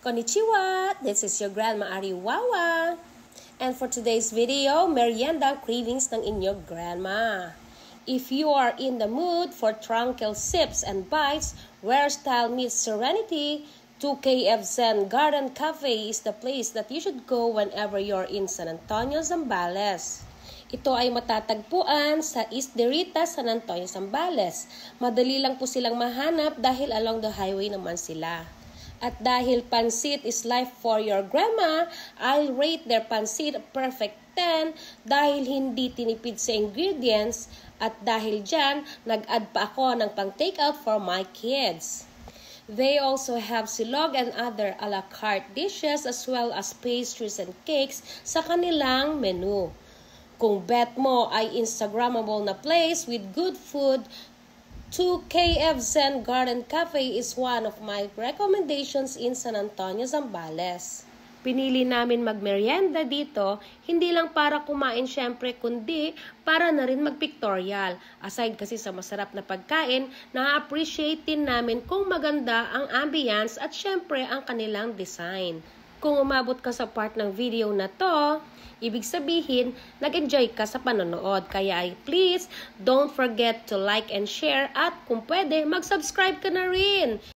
Konnichiwa! This is your Grandma Ariwawa. And for today's video, merienda cravings ng inyong grandma. If you are in the mood for tranquil sips and bites, where style meets serenity, 2KF Zen Garden Cafe is the place that you should go whenever you're in San Antonio, Zambales. Ito ay matatagpuan sa East Derrita, San Antonio, Zambales. Madali lang po silang mahanap dahil along the highway naman sila. At dahil pansit is life for your grandma, I'll rate their pansit a perfect 10 dahil hindi tinipid sa ingredients at dahil dyan, nag-add pa ako ng pang-takeout for my kids. They also have silog and other a la carte dishes as well as pastries and cakes sa kanilang menu. Kung bet mo ay Instagrammable na place with good food, 2KF Zen Garden Cafe is one of my recommendations in San Antonio, Zambales. Pinili namin magmerienda dito, hindi lang para kumain syempre, kundi para na rin magpictorial. Aside kasi sa masarap na pagkain, na-appreciate din namin kung maganda ang ambience at syempre ang kanilang design. Kung umabot ka sa part ng video na to, ibig sabihin, nag-enjoy ka sa panonood. Kaya please, don't forget to like and share at kung pwede, mag-subscribe ka na rin.